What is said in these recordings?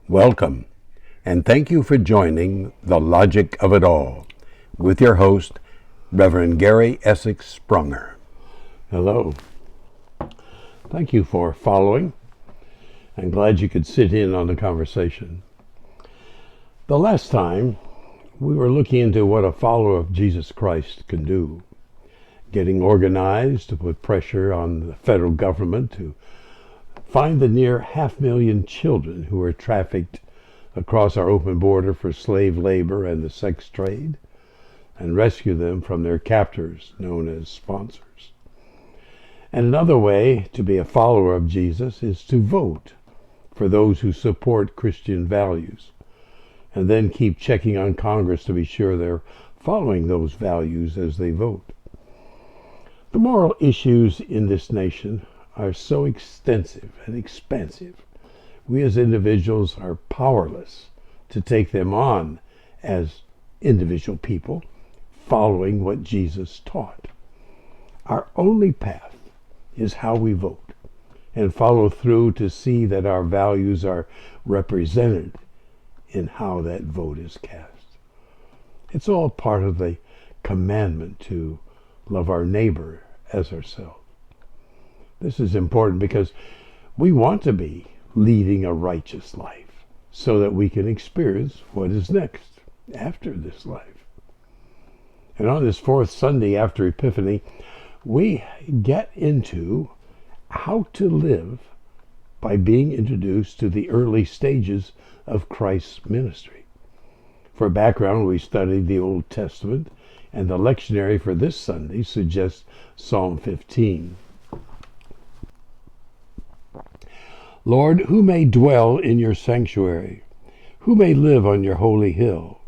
Welcome, and thank you for joining The Logic of It All with your host, Reverend Gary Essex Sprunger. Hello. Thank you for following. I'm glad you could sit in on the conversation. The last time, we were looking into what a follower of Jesus Christ can do, getting organized to put pressure on the federal government to find the near 500,000 children who are trafficked across our open border for slave labor and the sex trade, and rescue them from their captors known as sponsors. And another way to be a follower of Jesus is to vote for those who support Christian values, and then keep checking on Congress to be sure they're following those values as they vote. The moral issues in this nation are so extensive and expansive, we as individuals are powerless to take them on as individual people following what Jesus taught. Our only path is how we vote and follow through to see that our values are represented in how that vote is cast. It's all part of the commandment to love our neighbor as ourselves. This is important because we want to be leading a righteous life so that we can experience what is next after this life. And on this fourth Sunday after Epiphany, we get into how to live by being introduced to the early stages of Christ's ministry. For background, we studied the Old Testament, and the lectionary for this Sunday suggests Psalm 15. Lord, who may dwell in your sanctuary? Who may live on your holy hill?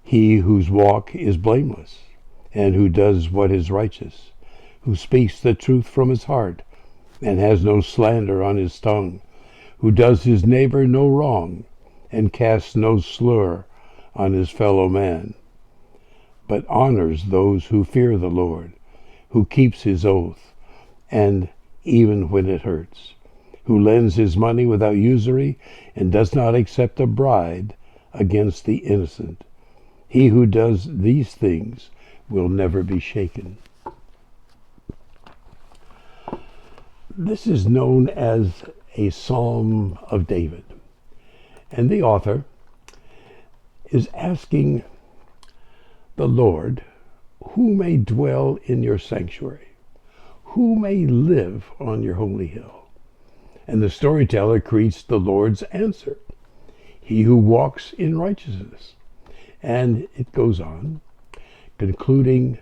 He whose walk is blameless, and who does what is righteous, who speaks the truth from his heart, and has no slander on his tongue, who does his neighbor no wrong, and casts no slur on his fellow man, but honors those who fear the Lord, who keeps his oath, and even when it hurts, who lends his money without usury, and does not accept a bribe against the innocent. He who does these things will never be shaken. This is known as a Psalm of David, and the author is asking the Lord, who may dwell in your sanctuary? Who may live on your holy hill? And the storyteller creates the Lord's answer, he who walks in righteousness. And it goes on, concluding,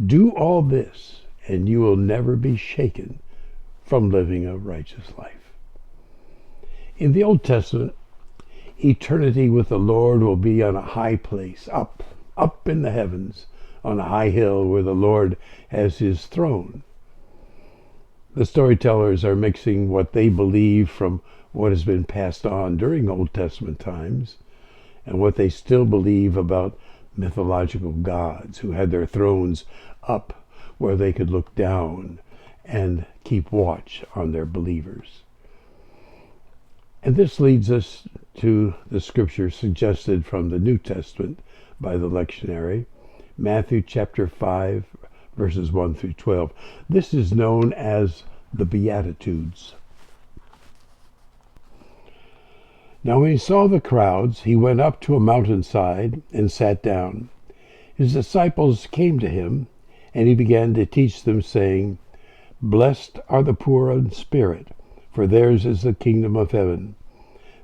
do all this, and you will never be shaken from living a righteous life. In the Old Testament, eternity with the Lord will be on a high place, up in the heavens, on a high hill where the Lord has his throne. The storytellers are mixing what they believe from what has been passed on during Old Testament times and what they still believe about mythological gods who had their thrones up where they could look down and keep watch on their believers. And this leads us to the scripture suggested from the New Testament by the lectionary, Matthew chapter 5, verses 1 through 12. This is known as the Beatitudes. Now when he saw the crowds, he went up to a mountainside and sat down. His disciples came to him, and he began to teach them, saying, Blessed are the poor in spirit, for theirs is the kingdom of heaven.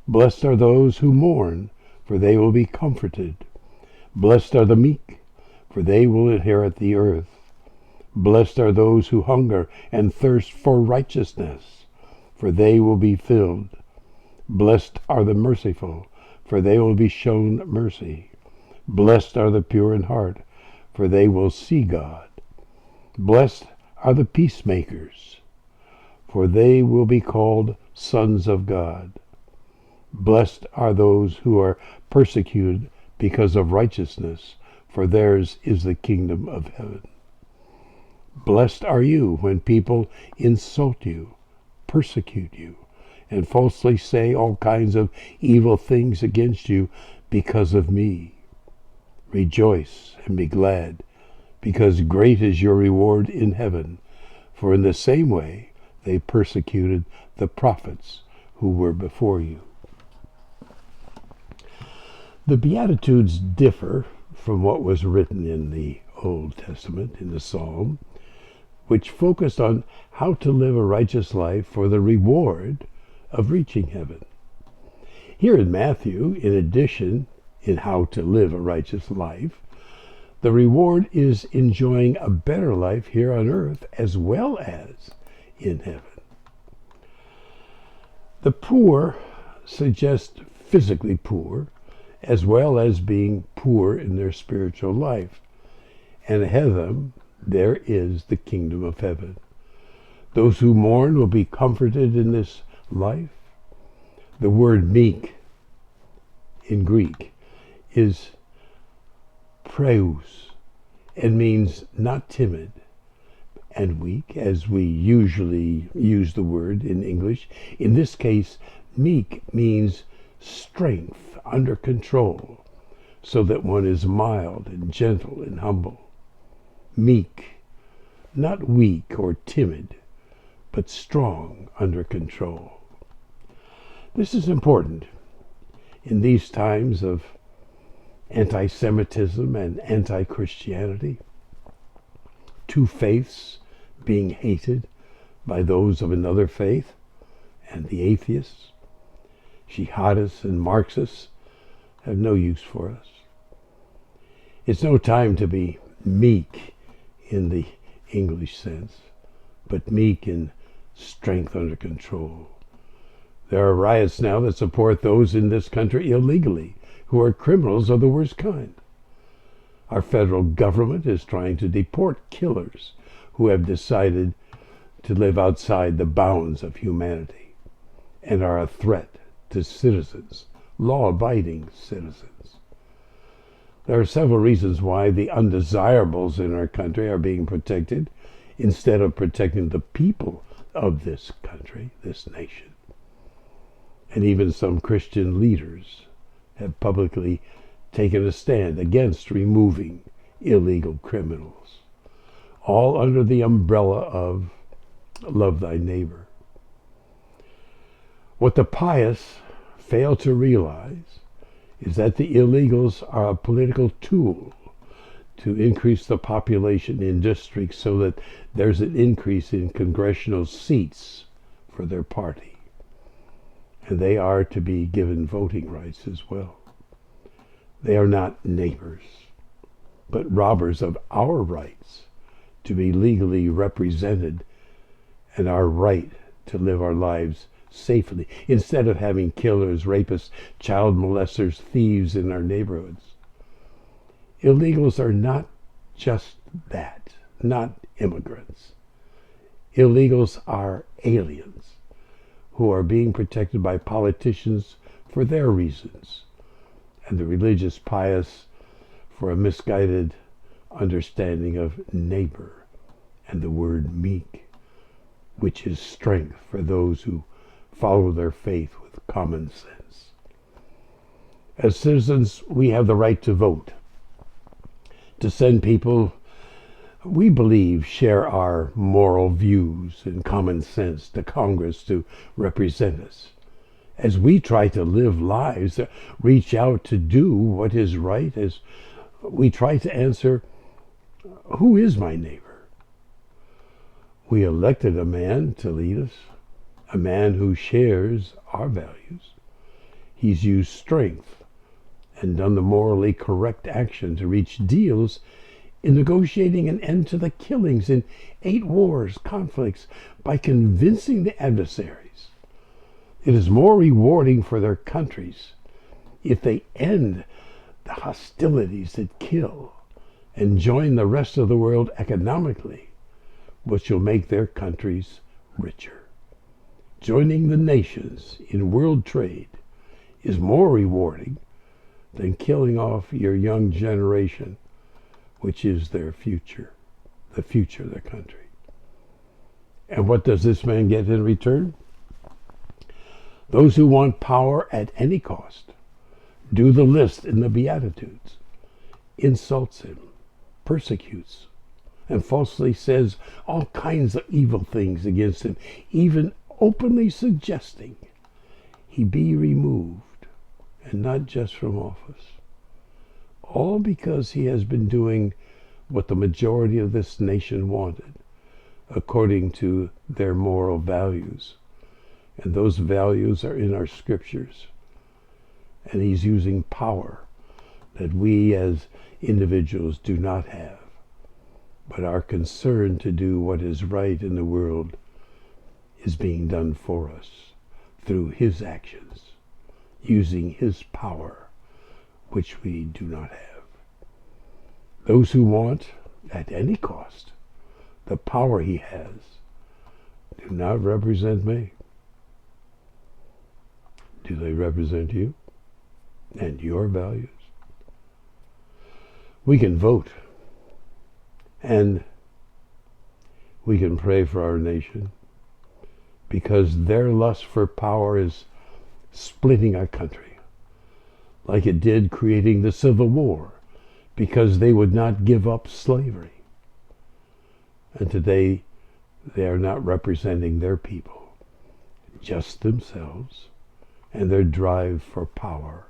Blessed are those who mourn, for they will be comforted. Blessed are the meek, for they will inherit the earth. Blessed are those who hunger and thirst for righteousness, for they will be filled. Blessed are the merciful, for they will be shown mercy. Blessed are the pure in heart, for they will see God. Blessed are the peacemakers, for they will be called sons of God. Blessed are those who are persecuted because of righteousness, for theirs is the kingdom of heaven. Blessed are you when people insult you, persecute you, and falsely say all kinds of evil things against you because of me. Rejoice and be glad, because great is your reward in heaven, for in the same way they persecuted the prophets who were before you. The Beatitudes differ from what was written in the Old Testament, in the Psalm, which focused on how to live a righteous life for the reward of reaching heaven. Here in Matthew, in addition, in how to live a righteous life, the reward is enjoying a better life here on earth as well as in heaven. The poor suggest physically poor, as well as being poor in their spiritual life. And ahead of them, there is the kingdom of heaven. Those who mourn will be comforted in this life. The word meek in Greek is praus and means not timid and weak, as we usually use the word in English. In this case, meek means strength under control, so that one is mild and gentle and humble. Meek, not weak or timid, but strong under control. This is important in these times of anti-Semitism and anti-Christianity, two faiths being hated by those of another faith, and the atheists, jihadists, and Marxists have no use for us. It's no time to be meek in the English sense, but meek in strength under control. There are riots now that support those in this country illegally, who are criminals of the worst kind. Our federal government is trying to deport killers who have decided to live outside the bounds of humanity and are a threat to citizens, law-abiding citizens. There are several reasons why the undesirables in our country are being protected instead of protecting the people of this country, this nation. And even some Christian leaders have publicly taken a stand against removing illegal criminals, all under the umbrella of love thy neighbor. What the pious fail to realize is that the illegals are a political tool to increase the population in districts so that there's an increase in congressional seats for their party. And they are to be given voting rights as well. They are not neighbors, but robbers of our rights to be legally represented and our right to live our lives safely, instead of having killers, rapists, child molesters, thieves in our neighborhoods. Illegals are not just that, not immigrants. Illegals are aliens who are being protected by politicians for their reasons, and the religious pious for a misguided understanding of neighbor and the word meek, which is strength for those who follow their faith with common sense. As citizens, we have the right to vote, to send people we believe share our moral views and common sense to Congress to represent us, as we try to live lives that reach out to do what is right, as we try to answer, who is my neighbor? We elected a man to lead us, a man who shares our values. He's used strength and done the morally correct action to reach deals in negotiating an end to the killings in 8 wars, conflicts, by convincing the adversaries. It is more rewarding for their countries if they end the hostilities that kill and join the rest of the world economically, which will make their countries richer. Joining the nations in world trade is more rewarding than killing off your young generation, which is their future, the future of their country. And what does this man get in return? Those who want power at any cost do the list in the Beatitudes, insults him, persecutes, and falsely says all kinds of evil things against him, even openly suggesting he be removed, and not just from office. All because he has been doing what the majority of this nation wanted, according to their moral values. And those values are in our scriptures. And he's using power that we as individuals do not have, but our concern to do what is right in the world is being done for us through his actions, using his power, which we do not have. Those who want, at any cost, the power he has, do not represent me. Do they represent you and your values? We can vote, and we can pray for our nation, because their lust for power is splitting our country, like it did creating the Civil War, because they would not give up slavery. And today they are not representing their people, just themselves and their drive for power.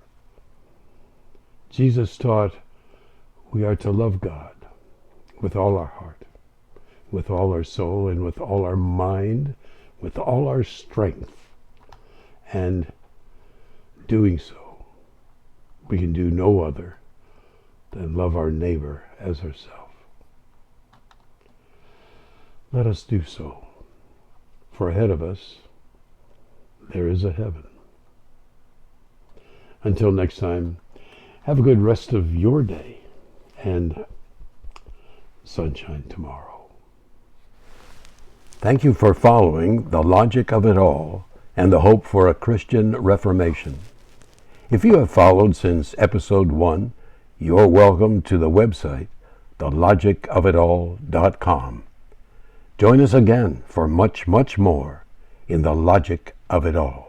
Jesus taught we are to love God with all our heart, with all our soul, and with all our mind, with all our strength. And doing so, we can do no other than love our neighbor as ourselves. Let us do so, for ahead of us there is a heaven. Until next time, have a good rest of your day and sunshine tomorrow. Thank you for following The Logic of It All and the Hope for a Christian Reformation. If you have followed since episode 1, you're welcome to the website, thelogicofitall.com. Join us again for much, much more in The Logic of It All.